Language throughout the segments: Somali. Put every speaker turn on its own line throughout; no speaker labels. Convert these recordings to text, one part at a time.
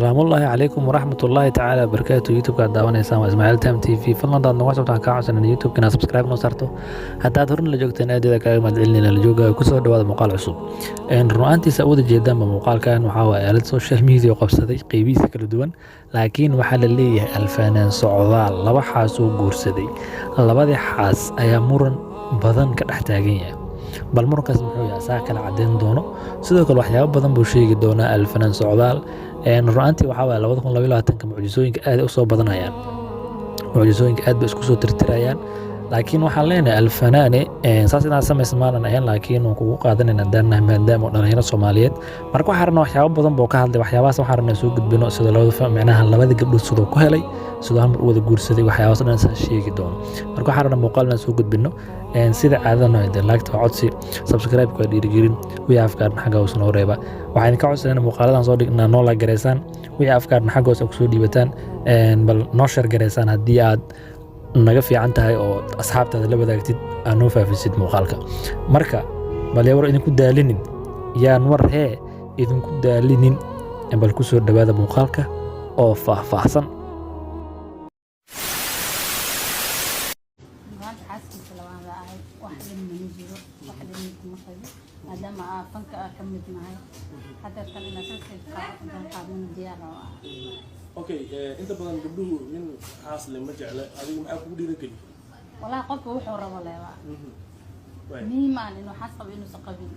السلام الله عليكم ورحمة الله تعالى وبركاته. يوتيوب قاعد دaawanaysan waa Ismaaciil Time TV. Fadlan daad nagu sabtaan ka codsan YouTube kana subscribe noo sarto. Haddaad horna la joogteen aadada kaaga madcelinayna la jooga ku soo dhawaada muuqaal cusub. Runaantiisa wada jeedaanba muuqaalkan waxa waa aalad social media qabsaday qaybihiisa kala duwan, laakiin waxa la leeyahay alfanaan socdaal laba xaas oo guursaday. Labadii xaas ayaa muran badan ka dhex taagan yahay. bal murankaas muxuu yahay saa kala cadeyn doono. sidoo kale waxyaabo badan buu sheegi doonaa alfanaan socdaal. runaantii waxa waa 2022 mucjisooyinka aad u soo badanayaan. mucjisooyinka aad bay isku soo tirtirayaan, laakiin waxaan leenahay alfanaane saas inaan samaysmaan ahayn, laakiin uu kugu qaadanayna daanaha maadaama dhalinyaro Soomaaliyeed. marka waxaan rabnaa waxyaabo badan buu ka hadlay. waxyaabahaas waxaan rabnaa soo gudbino sida labada gabdhood sidoo ku helay, sidoo hal mar wada guursaday, waxyaabahaas dhan aan sheegi doono. marka waxaan rabnaa muuqaalna soo gudbino sida caadada ah ee like codsi, subscribe ka dhiirigelin, wixii afkaarna xagga hoos noo reeba. waxaan ka codsanayna muuqaaladan soo dhignaa noo la gareysaan, wixii afkaarna xagga hoos ku soo dhiibataan, bal noo share gareysaan haddii aad naga fiican tahay oo asxaabtaada la wadaagtid aan noo faafisid muuqaalka. marka bal yawar idinku daalinin yaan war hee idinku daalinin, bal ku soo dhawaada muuqaalka oo faahfaahsan.
maadaama fanka ka mid nahay hadda kan ina qaadin diyaar ah.
Okay, inta badan gabdhuhu nin xaas leh ma jecla, adiga maxaa kugu dhiirigeli?
Wallahi qofka wuxuu rabo leeyahay. Niimaan inuu xaas qabo inuu saqabin.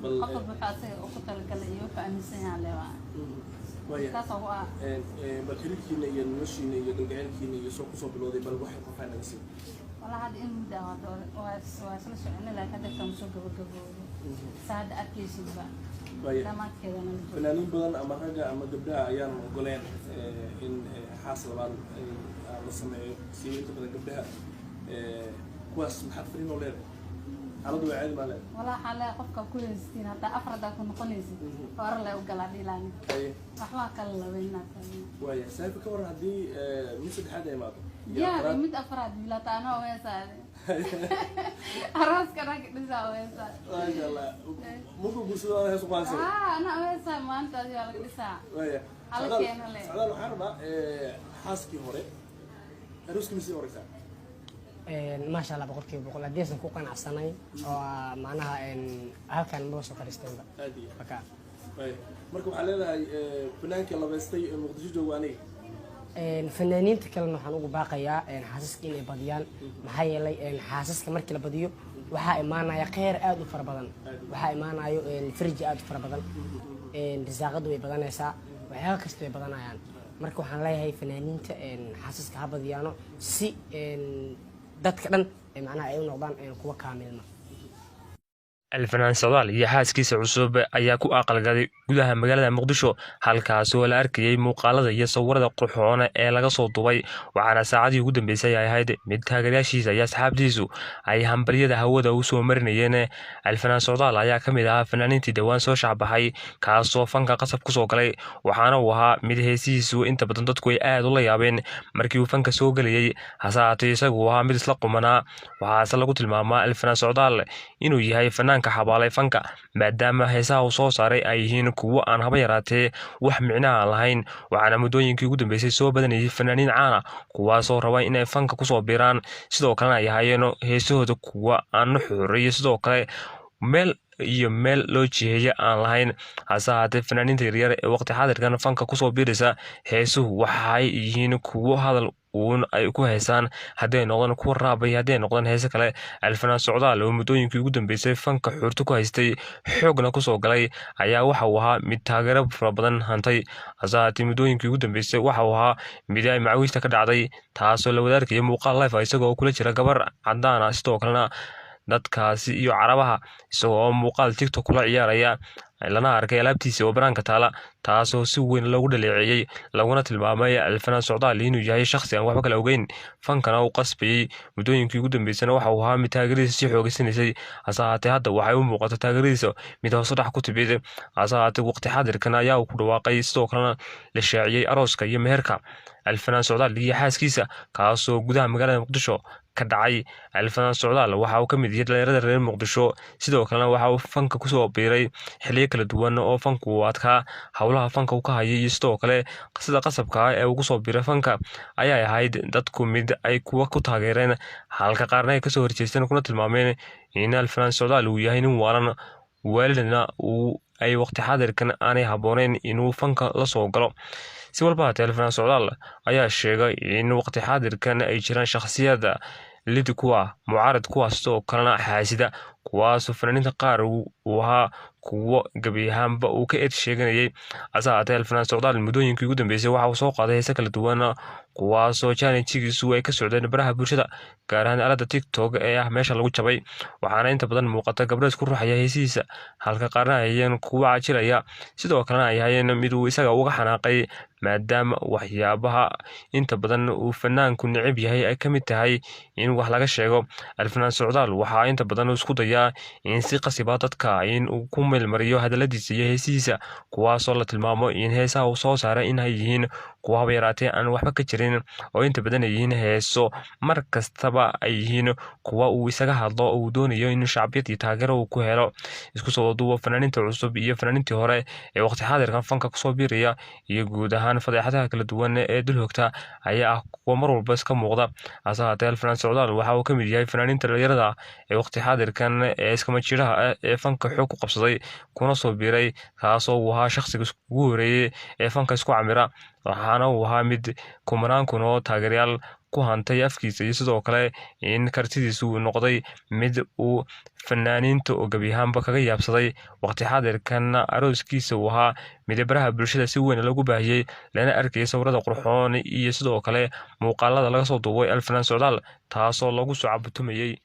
qofka wuxuu asaga u ku talagalay iyo wuxuu aaminsan yahay leeyahay. kaas oo ah
bal xiriirkiina iyo noloshiina iyo galgaceelkiina iyo soo kusoo bilowday bal waxay ku faanaysan.
والله هذا إن مدة واسمه شعنا لا كذا كم سوق بجبور سعد أكيد بقى لا ما كذا
فنانين بدن أما رجع أما قبلها أيام قلنا إن حاصل بعض مثلا سيرة بدن قبلها كواس محفرين ولا على ضوء عادي ما له
والله حلا قفك كل سنين حتى أفراد أكون قنيسي فأرى له وقال عدي لاني رحمة الله بيننا
ويا سايف كور هدي مثل حدا ما
يا مد أفراد بلا تانا ويسار أراس كنا كنسا ويسار
ما شاء الله ممكن بسوا هذا سبحان الله
أنا ويسار ما أنت يا كنسا
ويا
على كينا ليه
هذا الحرب حاسكي هوري أروسك مسي هوري سا
ما شاء الله بقول أديس نكون قناع سنين ومعناها إن هل كان موسى كريستين بقى بكا
مركب علينا فنانك الله بيستي مقدسي جواني
الفنانين تكلموا حنوق باقيا حاسس إن بديان محيي لي حاسس كمركل بديو وحا إيمانا يا خير آدو فربضان وحا إيمانا يو الفرج آدو فربضان الرزاقد ويبضان يسا وحا كستو يبضان يعني مركب حن لي هاي فنانين حاسس كهبديانو سي dadka dhan macnaha ay u noqdaan kuwa kaamilma.
alfanaan socdaal iyo xaaskiisa cusub ayaa ku aqalgaday gudaha magaalada Muqdisho, halkaas oo la arkayay muuqaalada iyo sawirada qurxoon ee laga soo duubay. waxaana saacadii ugu dambeysay ay ahayd mid taageerayaashiisa iyo asxaabtiisu ay hambalyada hawada u soo marinayeen. alfanaan socdaal ayaa ka mid ahaa fanaaniintii dhawaan soo shacbaxay, kaasoo fanka qasab ku soo galay, waxaana uu ahaa mid heesihiisu inta badan dadku ay aad u la yaabeen markii uu fanka soo galayay. hase ahaatee isagu ahaa mid isla qumanaa. waxaase lagu tilmaamaa alfanaan socdaal inuu yahay fanaan xabaalay fanka, maadaama heesaha uu soo saaray ay yihiin kuwo aan haba yaraatee wax micnaha lahayn. waxaana muddooyinkii ugu dambeysay soo badanayay fanaaniin caan ah kuwaasoo raba inay fanka kusoo biiraan, sidoo kalena ay ahaayeen heesahooda kuwa aan nuxur iyo sidoo kale meel loo jiheeya aan lahayn. hase ahaatee fanaaniinta yaryar ee waqti xaadirkan fanka kusoo biiraysa, heesuhu waxay yihiin kuwo hadal uun ay ku heesaan, hadday noqdaan kuwa raabay, hadday noqdaan heese kale. alfanaan socdaal oo muddooyinkii ugu dambeysay fanka xuurto ku haystay, xoogna kusoo galay, ayaa waxa uu ahaa mid taageero fara badan hantay. hase ahaatee muddooyinkii ugu dambeysay waxa uu ahaa mid ay macawiista ka dhacday, taasoo la wadaarkaya muuqaal live isagoo kula jira gabar cadaan ah, sidoo kalena dadkaasi iyo carabaha isagoo muuqaal TikTok kula ciyaaraya lana arkay alaabtiisa oo banaanka taala, taasoo si weyn loogu dhaleeceeyay, laguna tilmaamay alfanaan socdaal inuu yahay shakhsi aan waxba kala ogeyn, fankana uu qasbayay. muddooyinkii ugu dambeysana waxa uu ahaa mid taageeradiisa si xoogaysanaysay. hase ahaatee hadda waxay u muuqato taageeradiisa mid hoos u dhac ku timid. hase ahaatee waqti xaadirkan ayaa uu ku dhawaaqay, sidoo kalena la shaaciyay arooska iyo meherka alfanaan socdaal iyo xaaskiisa, kaasoo gudaha magaalada Muqdisho ka dhacay. Alfanaan Socdaal waxa uu ka mid yahay dhalinyarada reer Muqdisho, sidoo kalena waxa uu fanka kusoo biiray xilliyo kala duwan oo fanku uu adkaa. Howlaha fanka uu ka hayay iyo sidoo kale sida qasabka ah ee uu kusoo biiray fanka ayaa ahayd dadku mid ay kuwa ku taageereen, halka qaarna ay kasoo horjeesteen kuna tilmaameen in Alfanaan Socdaal uu yahay nin waalan, waalidna ay waqti xaadirkan aanay habbooneyn inuu fanka la soo galo. Si walba haatee, Alfanaan Socdaal ayaa sheegay in waqti xaadirkan ay jiraan shakhsiyada lid kuwa mucaarad kuwaas oo kalena xaasida, kuwaasoo fanaaniinta qaar uu ahaa kuwo gebi ahaanba uu ka eed sheeganayay. Hase haatee, Alfanaan Socdaal muddooyinkii ugu dambeysay waxa uu soo qaaday heese kala duwan kuwaasoo challengegiisu ay ka socdeen baraha bulshada, gaar ahaan aaladda TikTok ee ah meesha lagu jabay, waxaana inta badan muuqata gabdho isku ruuxaya heesihiisa, halka qaarna ay hayeen kuwa cajilaya, sidoo kalena ay hayeen mid uu isaga uga xanaaqay maadaama waxyaabaha inta badan uu fanaanku neceb yahay ay ka mid tahay in wax laga sheego. Alfanaan Socdaal waxaa inta badan isku dayaa in si qasaba dadka in uu ku meelmariyo hadaladiisa iyo heesihiisa, kuwaasoo la tilmaamo in heesaha uu soo saaray in ay yihiin kuwa haba yaraatee aan waxba ka jirin, oo inta badan ay yihiin heeso mar kastaba ay yihiin kuwa uu isaga hadlo oo uu doonayo in shacbiyad iyo taageero uu ku helo. Isku soo duuba, fanaaniinta cusub iyo fanaaniintii hore ee waqti xaadirkan fanka kusoo biiraya iyo guud ahaan fadeexadaha kala duwan ee dulhoogta ayaa ah kuwa mar walba iska muuqda. Hase haatee, Alfanaan Socdaal waxa uu ka mid yahay fanaaniinta dhalinyarada ee waqti xaadirkan ee iskama jiraha ah ee fanka xoog ku qabsaday kuna soo biiray, kaasoo uu ahaa shakhsiga ugu horeeyay ee fanka isku camira, waxaana uu ahaa mid kumanaan kun oo taageerayaal ku hantay afkiisa iyo sidoo kale in kartidiisu noqday mid uu fanaaniinta oo gebi ahaanba kaga yaabsaday. Waqti xaadirkan arooskiisa uu ahaa mid baraha bulshada si weyn lagu baahiyey, lana arkayay sawirada qurxoon iyo sidoo kale muuqaalada laga soo duubay Alfanaan Socdaal, taasoo lagu soo cabutumayay.